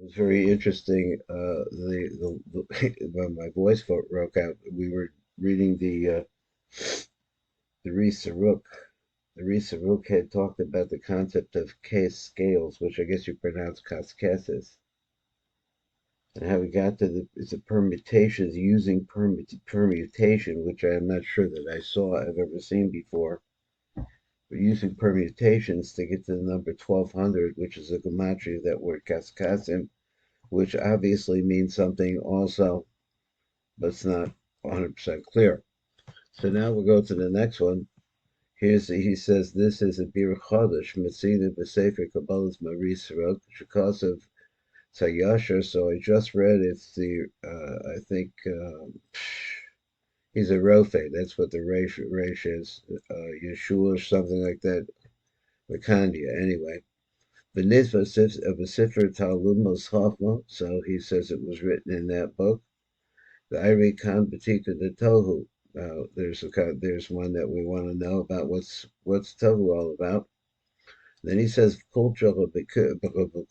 It was very interesting. When my voice broke out, we were reading the Ri Saruk. The Ri Saruk had talked about the concept of case scales, which I guess you pronounce cascases, and how we got to the permutations using permutation, which I am not sure that I've ever seen before. But using permutations to get to the number 1200, which is a gematria of that word kaskasim, which obviously means something also, but it's not 100% clear. So now we'll go to the next one. He says this is a bir chodesh metzina b'sefer kabbalah's Ri Saruk shekosov tzayasher. So I just read it's the I think he's a rofe. That's what the resh is. Yeshua or something like that. Vakandia. Anyway, the nizva of a Sifra talmid chachma. So he says it was written in that book. The Iri Khan Batika the Tohu. There's one that we want to know about what's Tohu all about. Then he says Kultra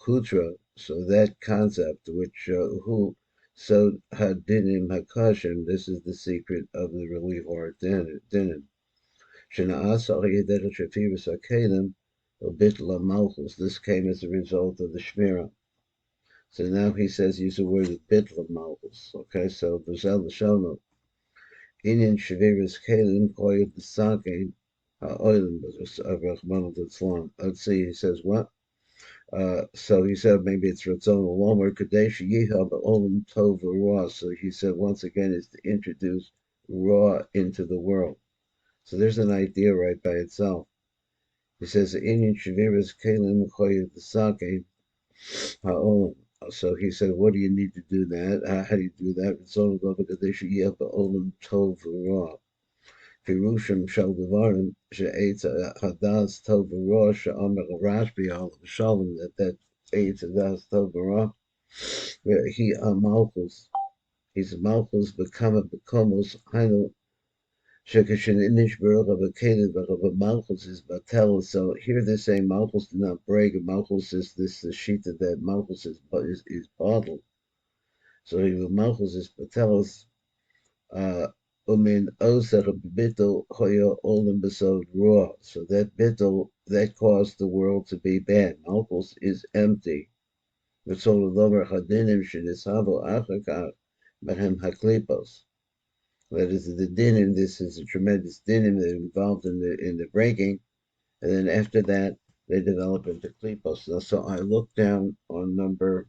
Kultra. So that concept, which who so Hadinim Hakashim. This is the secret of the relief or dinim. Shana Asa Yedel Shafirus Akelim Obitla Malchus. This came as a result of the Shmira. So now he says use the word Bitla Malchus. Okay, so B'Zel L'Shono. Inyan Shaviras Kalim Koyat the Sakein Oilim of Rahman al. Let's see, he says what? So he said maybe it's Ratzon Lomer Kadesh Yihab Olim Tov Ra. So he said once again is to introduce Ra into the world. So there's an idea right by itself. He says Inyan Shaviras Kalim Koyat the Sakein Ha'olim. So he said, what do you need to do that? How do you do that? Pirushim shel devarim she'etz hadas tov v'ra she'amer Rashbi al shalom that eitz hadas tov v'ra he malchus. He's malchus become bekomos hainu shekashin inish baruch of a kelev of a malchus is batel. So here they're saying malchus did not break, and malchus is this the shita that malchus is bottled. So he malchus is batelos. Umin osach bittel hoya olim besod raw. So that bittel that caused the world to be bad. Malchus is empty. V'tzol lomer chadinim shenisavo achakach behem haklipos. That is the dinim. This is a tremendous dinim that involved in the breaking, and then after that they develop into klipos. So I look down on number.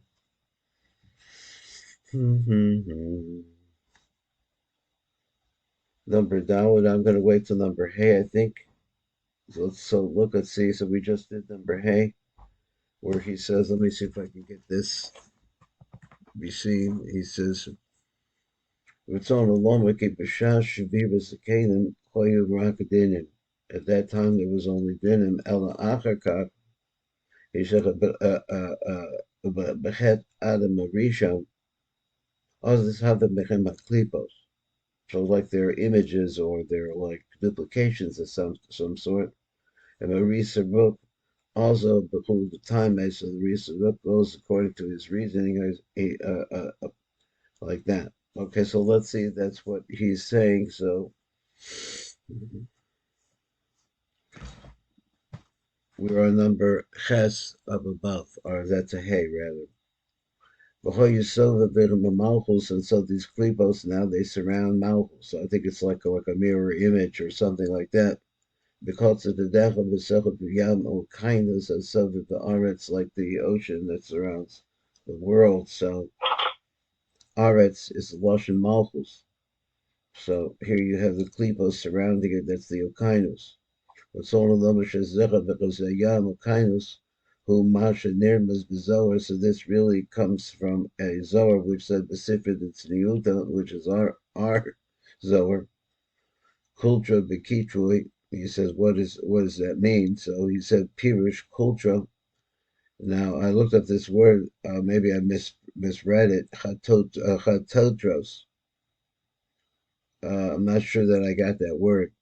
Number Dawud, I'm going to wait till number Hey, I think. So look, let's see. So we just did number Hey, where he says, let me see if I can get this be seen. He says, Ritzon Alomaki Bashash Shavivas Akadim Koyu Rakadinim. At that time there was only dinim Ella Achakak. He said Bechet Adam Arishon. Others have the Bechem Klipos. So like they're images or they're like duplications of some sort. And Ri Saruk also before the time so the Ri Saruk goes according to his reasoning like that. Okay, so let's see. That's what he's saying. So we're on number Ches up above, or that's a Hey rather. Before you saw the bit of Malchus, and so these klipos now they surround Malchus. So I think it's like a mirror image or something like that. Because of the death of the Sechot Yam or kindness and so that the Aretz like the ocean that surrounds the world. So Aretz is the Lashon Malchus. So here you have the klipos surrounding it, that's the Okainus. But all of them is Zecha because the Yam Okainus who Masha Nirmas Bezoar. So this really comes from a Zohar which said Sifra the Tzniuta, which is our Zohar. Kultra Bekitrui. He says, what does that mean? So he said, Pirush Kultra. Now I looked up this word. Maybe I misread it. Chatotros. I'm not sure that I got that word.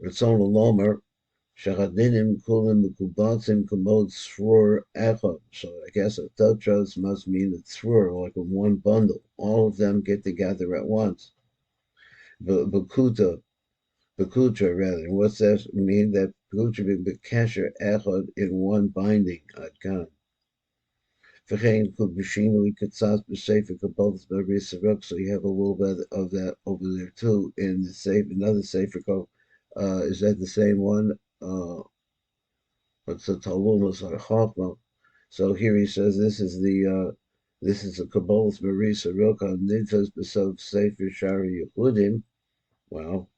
Ratzon Lomer Shachadinim kulim mekubatzim kamod tzrur echad. So I guess a totros must mean a tzrur, like a one bundle. All of them get together at once. Bekuta, bekutra rather. What's that mean? That bekutra be bekesher echad in one binding. Adkan. V'chein kubishinu ikatzas b'sefer kabbalas by Ri Saruk. So you have a little bit of that over there too in the sefer, another sefer called. Is that the same one? What's the talmid or Chachma? So here he says this is a kabbalas by Ri Saruk on nidfas b'sov sefer shari yehudim. Well,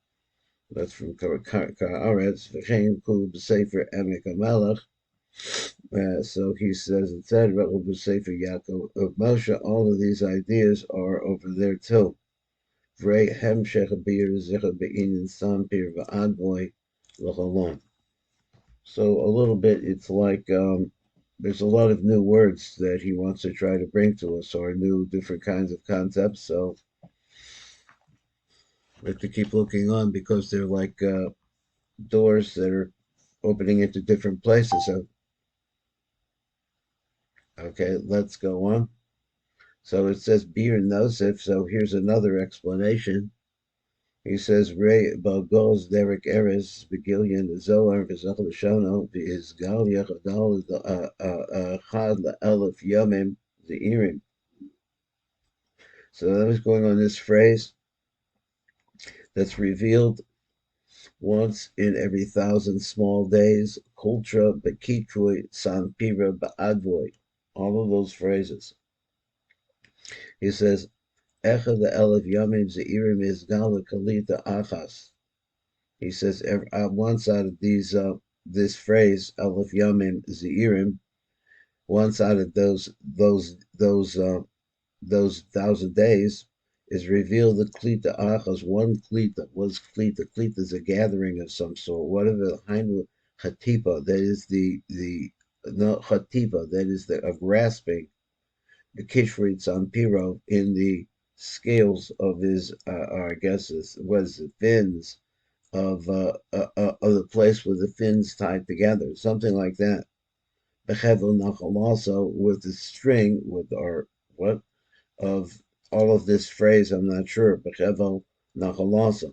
that's from Ka'aretz. V'chein kul b'sefer emek hamelech. So he says, etc. Sefer Yaakov of Moshe. All of these ideas are over there too. Vrei hemshech bir zicha beinin sampir v'adboy l'chalom. So a little bit, it's like there's a lot of new words that he wants to try to bring to us, or new different kinds of concepts. So we have to keep looking on because they're like doors that are opening into different places. So, okay, let's go on. So it says Bir Nosif. So here's another explanation. He says Ray Balgos Derek Eres Begilian Zohar V'Zach L'Shono V'Izgal Yachadal Chad L'Elef Yomim Ze'irim. So that was going on this phrase that's revealed once in every 1,000 small days. Kultra Bekitrui Sanpira Ba'advoi. All of those phrases. He says Echad L'Elef Yomim Ze'irim Izgal Kalita Achas. He says one side of these this phrase Elef Yomim Zeirim, one side of those 1,000 days is revealed the Klita Achas, one Klita. What's Klita? Klita is a gathering of some sort. Whatever Hainu Chatipa, that is the no Chatipa, that is a grasping, the Kishrit Sampiro in the scales of his I guess was the fins of the place with the fins tied together, something like that. Bechevel nachalasa with the string with our what of all of this phrase, I'm not sure. Bechevel nachalasa.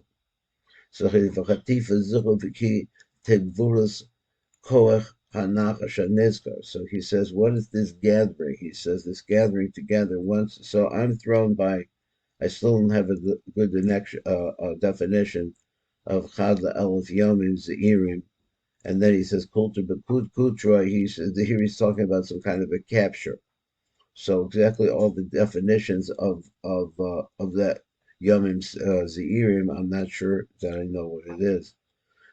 So v'chatifa zichov v'ki tegvuras koach hanachash hanizkar. So he says, what is this gathering? He says this gathering together once. So I'm thrown by. I still don't have a good definition of Chad Elef Yomim Zeirim, and then he says Kultra Kutra. Here he's talking about some kind of a capture. So exactly all the definitions of that Yomim Zeirim, I'm not sure that I know what it is.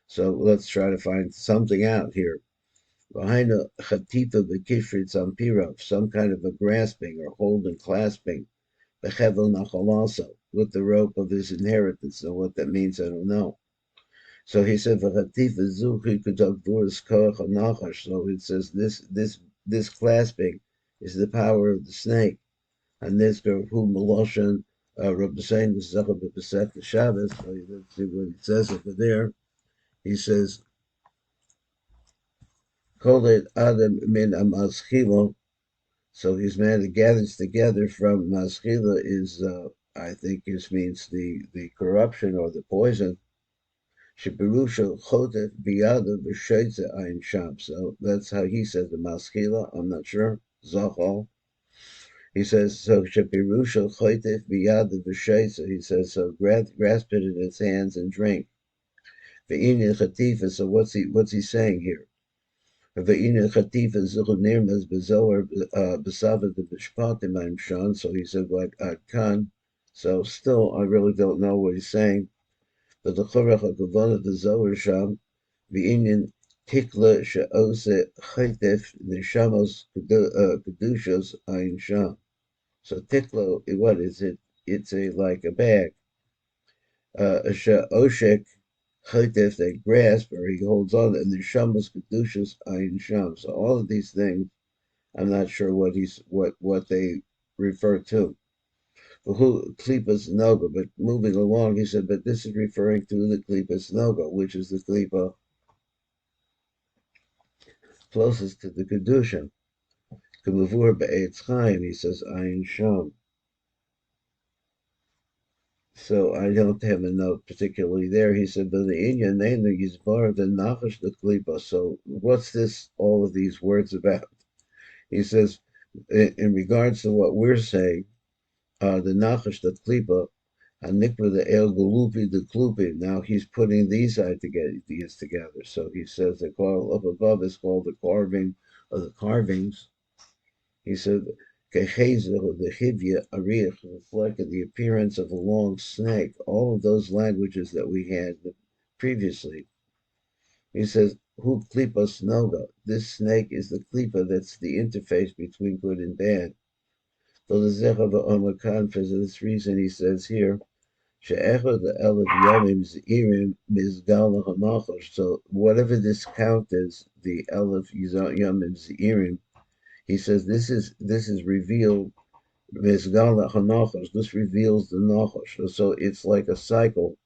So let's try to find something out here. Behind a Chatita Bekishrit Sampirov, some kind of a grasping or hold and clasping. Bechevel Nachalasa, with the rope of his inheritance. So what that means, I don't know. So he said, So it says this clasping is the power of the snake. And this who Meloshan Rabbi Sain the Shabbos. So let's see what it says over there. He says, Kolet Adam min Amaschilo. So his man that gathers together from Maschila is I think this means the corruption or the poison. Shepirusha Chotet Biyada V'Sheitze Ein Sham. So that's how he says the Maschila. I'm not sure. Zachal. He says so. Shepirusha Chotet Biyada V'Sheitze. He says so. Grasp it in its hands and drink. Ve'inin Chatifa. So what's he saying here? Ve'inin Chatifa Zichud Nirmaz B'Zohar B'Savad B'Shpatim Ein Sham. So he said like Kan. So still, I really don't know what he's saying. But the Chorach HaKavana the Zohar Sham, V'inyan Tikla She'ose Chaytef Neshamos Kedushos Ayin Sham. So Tikla, what is it? It's like a bag. She'oshek Chaytef, they grasp, or he holds on, and Neshamos Kedushos Ayin Sham. So all of these things, I'm not sure what they refer to. Who Klipas Noga, but moving along, he said, but this is referring to the Klipas Noga, which is the Klipa closest to the Kedusha. K'mavur be'etz Chaim, he says, Ayin Sham. So I don't have a note particularly there. He said, but the Inyan Nena Yizbar the Nachash the Klipa. So what's this, all of these words about? He says, in regards to what we're saying, the Nachash the Klipa, Hanikva the El Gulupi the Klupi. Now he's putting these ideas together. So he says the call up above is called the carving of the carvings. He said, Kechezel, the Hivya, Arich, reflected the appearance of a long snake, all of those languages that we had previously. He says, Hu Klipas Noga, this snake is the Klipa that's the interface between good and bad. So the Zechav Omakan, for this reason, he says here, She'echad the Elef Yomim Z'irim Mizgal HaNachosh. So whatever this count is, the Elef Yomim Z'irim, he says this is revealed. This reveals the nachosh. So it's like a cycle.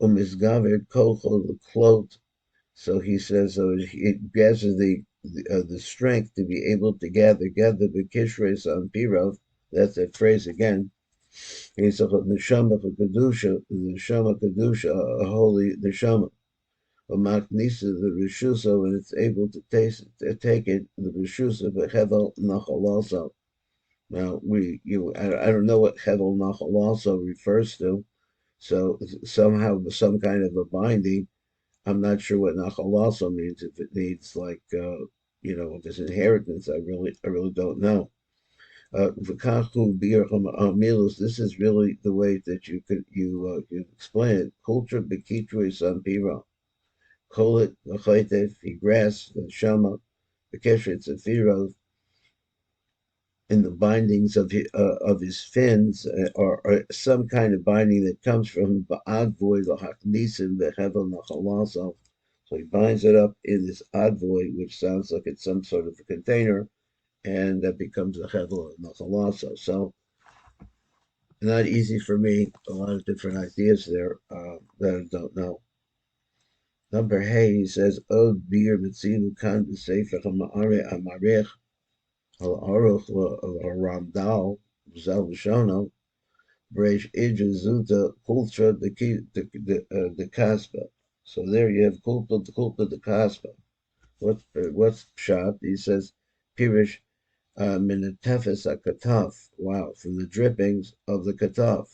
Umisgaver kochol the cloth. So he says it gathers the strength to be able to gather the kishres on pirov. That's that phrase again. He says neshama kedusha, the neshama kedusha, a holy neshama. Maknisa the rishusa, when it's able to take it, the rishusa behevel nachalasa. Now I don't know what hevel nachalasa refers to, so somehow some kind of a binding. I'm not sure what nachalasa means. If it needs like this inheritance, I really don't know. V'kachu bircham amilus. This is really the way that you explain it. Kultra bekitru sampira. Kolit v'chaytef, he grasps the shama, the keshet zefirov, in the bindings of his fins, or some kind of binding that comes from ba'advoy l'haknisim v'hevel nachalasav. So he binds it up in this advoy, which sounds like it's some sort of a container, and that becomes the hevel nachalasav. So not easy for me. A lot of different ideas there that I don't know. Number hey, he says, Od bir mitzilu kan b'sefer ha'ma'are amarech al-aruch al-ramdal b'zel v'shono b'reish idra zuta kultra the kaspa. So there you have kultra the kaspa. What's pshat? He says, pirish min Teves kataf. Wow, from the drippings of the kataf.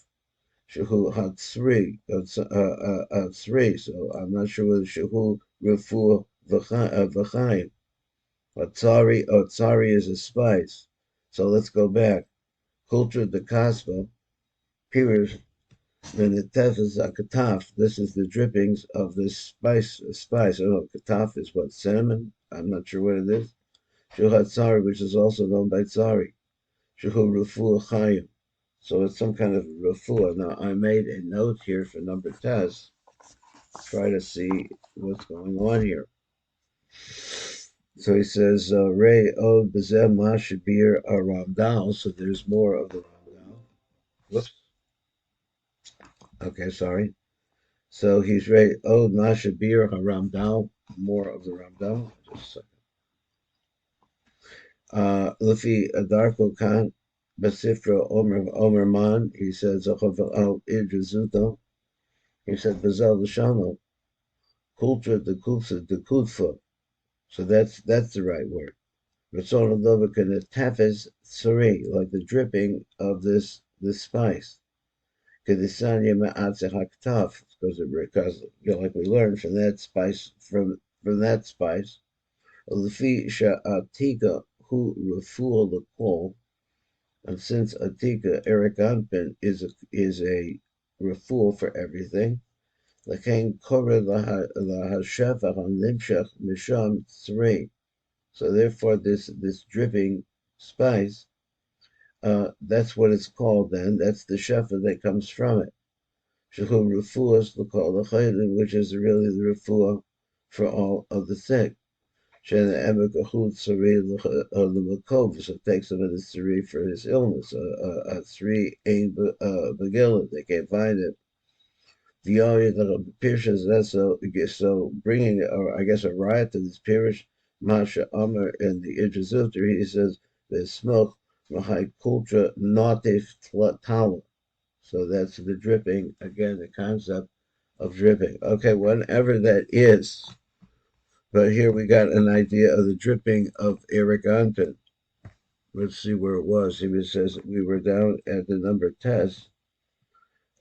Shehu Hatzri, Hatzri. So I'm not sure whether Shehu Refu V'chaim. Tsari is a spice. So let's go back. Kultra de Kaspa, Pirish, then the Teves Kataf. This is the drippings of this spice. I don't know, Kataf is what, cinnamon? I'm not sure what it is. Shehu Hatzari, which is also known by Tsari. Shehu Refu Chaim. So it's some kind of refuah. Now I made a note here for number test. Try to see what's going on here. So he says, Ray od bezeh mashabir ramdal. So there's more of the ramdal. Whoops. Okay, sorry. So he's Ray od mashabir ramdal. More of the ramdal. Just a second. Lufi Adarko Khan. Sifra Omer Man, he says, al Idrizuto, he said, Bazal Shano, Kultra the Kutfa. So that's the right word. Ratzon Lovakan Tafes Sari, like the dripping of this spice. Kedisanya Ma'atze Haktaf, because like we learned from that spice, from that spice, Lefi Sha'atika Hu Raful the Kol. And since Atika Eric Anpin is a refuel for everything, Lakain Kore Lahasheva on Nimshach Misham 3. So therefore this dripping spice, that's what it's called then. That's the shefa that comes from it. Shehu refuas l'kol l'chaydim, which is really the refuah for all of the sick. So it takes him in the Sari for his illness. A Sari ain't Begillah, they can't find it. The Pirish is so bringing, or I guess, a riot to this Pirish, Masha Amar in the Idrisilter, he says, the smoke, Mahai Kultra, Natif Tala. So that's the dripping, again, the concept of dripping. Okay, whatever that is. But here we got an idea of the dripping of Eric Anpin. Let's see where it was. He says we were down at the number test.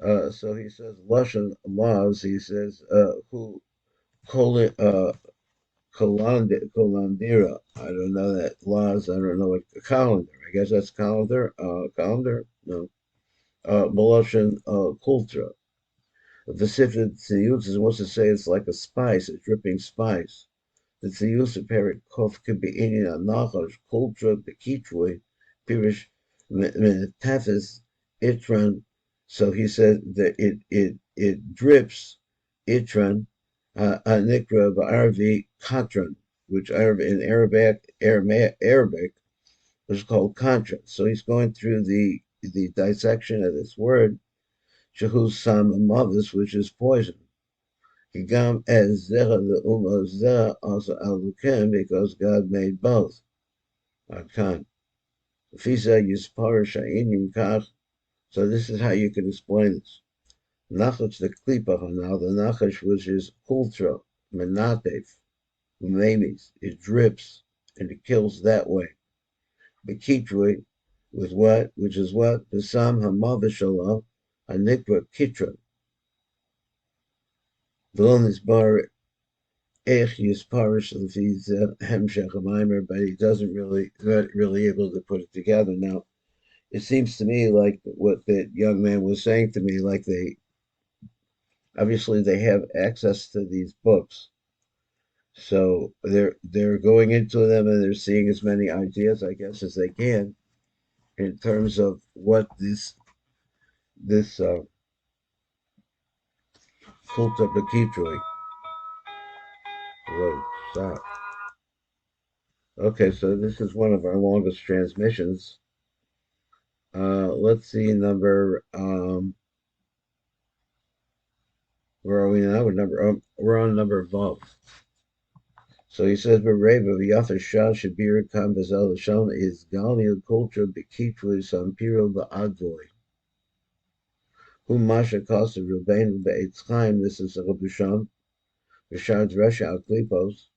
So he says Lashon laws. He says who Colandira. I don't know that laws. I don't know what calendar. I guess that's calendar. Calendar. No. Maloshin Kultra. The Sifra Tziyutz wants to say it's like a spice, a dripping spice. The Tziyutz apparent kof could be eating a nachash, Kultra, Bekitrui, Pirish, Teves, Itran. So he said that it drips, Itran, Nikra, Ba'arvi, Katran, which in Arabic was called Contra. So he's going through the dissection of this word, Shehu Sam Mavis, which is poison. Higam as Zera the Zera also Alukim, because God made both. Akan. Fisa Yispar Sha'inim Kach. So this is how you can explain this. Nachash the Klipa now, the Nachash which is Kultra, Menatef, Umemis, it drips and it kills that way. Bekitrui, with what? Which is what? Besam Hamavishala, Anikra Kitra. Velonis Bar Ech Yisparish Hemshech Mimer, but he doesn't really not really able to put it together. Now, it seems to me like what that young man was saying to me, like they obviously they have access to these books. So they're going into them and they're seeing as many ideas, I guess, as they can in terms of what this Kulta Bakitri wrote. Stop. Okay, so this is one of our longest transmissions. Let's see number. Where are we now? We're on number Vav. So he says, "Bereva v'yafar shal shabir kam bezel l'shon is galil kultra b'kitru sampiro ba'advoy. Hu masha kosa rubeinu be'etz chaim." This is a Rabusham. V'shar dresha al klipos.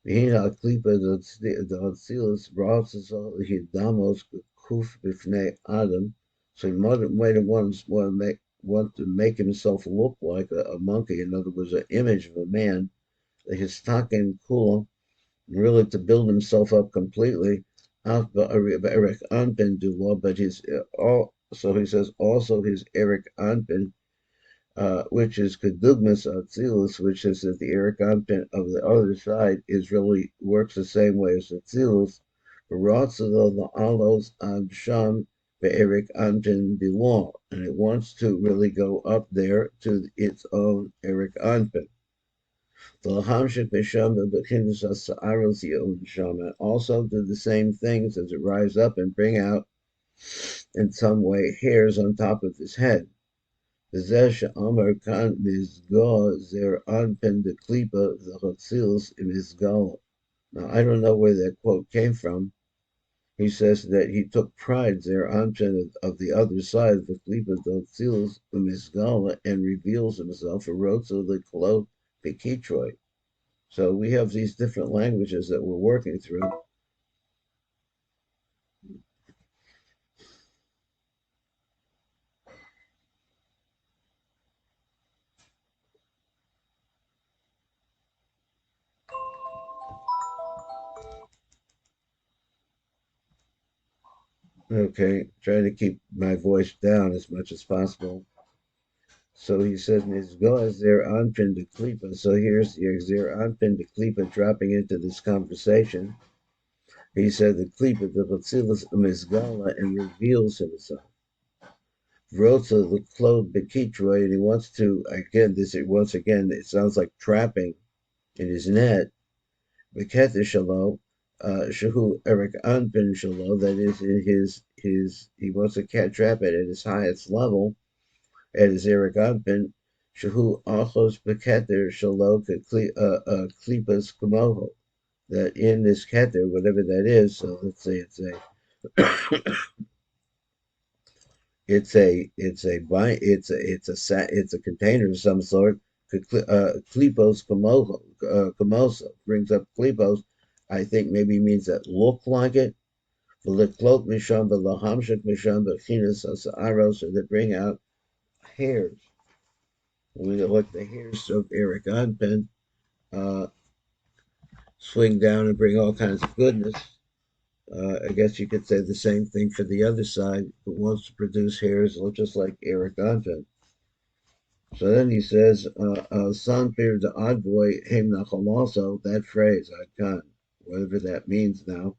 V'hin al klipa the hatzilas b'ratzazal hidamos kuf b'fnei adam. So he might have want to make himself look like a monkey. In other words, an image of a man. His takin kula, really to build himself up completely. But his so he says also his Eric Anpin, which is Kedugmas Atzilus, which is that the Eric Anpin of the other side is really works the same way as Atzilus. Ratzal the Alos Ad Sham Eric Anpin belong, and it wants to really go up there to its own Eric Anpin. Also do the same things as it rise up and bring out in some way hairs on top of his head. Now I don't know where that quote came from. He says that he took pride there of the other side of the klipa dotzilus umisgala and reveals himself a rotzo the klo pekitroi. So we have these different languages that we're working through. Okay, trying to keep my voice down as much as possible. So he says, "Nizgo Zer Anpin de Klipa." So here's the Zer Anpin de Klipa dropping into this conversation. He said the Klipa, the Batzilus Mizgala, and reveals himself. Rotza the Klod Bekitroy, and he wants to, once again, it sounds like trapping in his net. Beketa Shalom, Shahu Eric Anpin Shalom, that is in he wants to trap it at his highest level. At his Eric Anpin, Shahu Achos Beketer Shalom Klipas Kamoho. that in this keter, whatever that is, so let's say it's a container of some sort. Klipos komosa brings up klipos. I think maybe means that look like it. V'leklot misham v'lahamshik misham v'chinas asa'aros, so they bring out hairs. We look the hairs of Eric Anpen, uh, swing down and bring all kinds of goodness. I guess you could say the same thing for the other side, who wants to produce hairs look just like Eric Anpen. So then he says, Sanpir the odd boy, Haim Nachaloso, that phrase, Adkan, whatever that means now.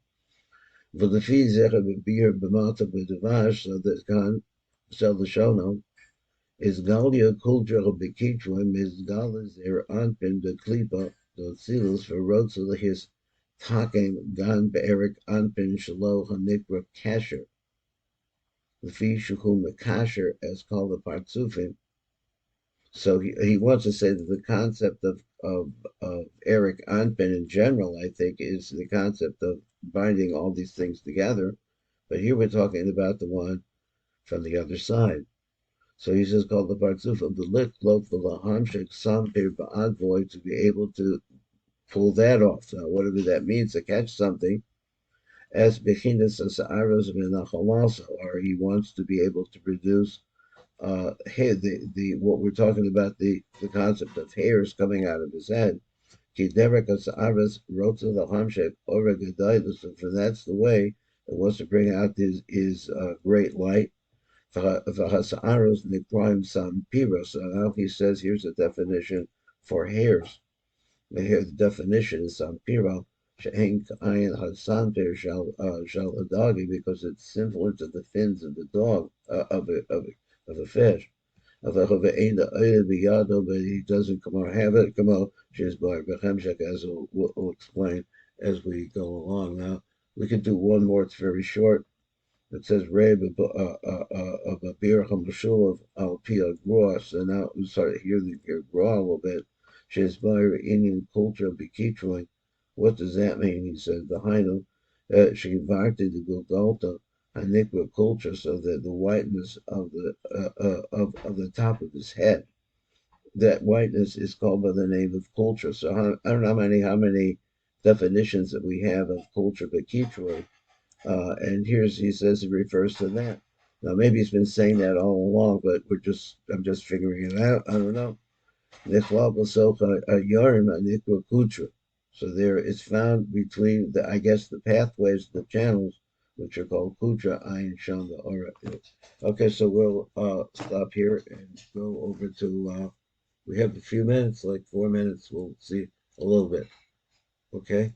V'lefi zecher b'bir b'mata b'devash, so that Khan, Sel Lashono, is Galia Kultra B'kitrim, is Galas their Anpin the Klipa, the Silus for Rotzel his Takem Gan Be'erik Anpin Shalo Hanikra Kasher. The Shukum Kasher, as called the Partsufim. So he wants to say that the concept of Eric Anpin in general, I think, is the concept of binding all these things together. But here we're talking about the one from the other side. So he says, called the Partsuf of the Lik, Lok, the Lahamshik, Sampir, Ba'advoy, to be able to pull that off. Now, whatever that means, to catch something, as Bechinas Asa'aros Menachalasa, or he wants to be able to produce the what we're talking about, the concept of hairs coming out of his head. Ki derek Asa'aros Rotza the Hamshik, Oregadaitus, and that's the way it wants to bring out his great light. V'hasa'aros nikraim sampiros. Now he says here's a definition for hairs. Here the definition is sampiro she'en k'ayin hasanpir shal adagi, because it's similar to the fins of the dog of a fish. But he doesn't come or have it come out. She's by Behemshek, as we'll explain as we go along. Now we could do one more. It's very short. It says Reb of Abir Hamashul of Al Pia Gross, and now we start to hear the Gra a little bit. Shesbayer Indian culture Bikitroin. What does that mean? He says the Hainu Shivarti the Gulgalta Hanikra culture, so that the whiteness of the top of his head, that whiteness is called by the name of culture. So I don't know how many definitions that we have of culture Bikitroin. And he says he refers to that. Now maybe he's been saying that all along, but I'm just figuring it out. I don't know. So there it's found between the pathways, the channels, which are called Kutra, Ayin, Shanda, Ora. Okay, so we'll stop here and go over to we have a few minutes, like 4 minutes. We'll see a little bit. Okay.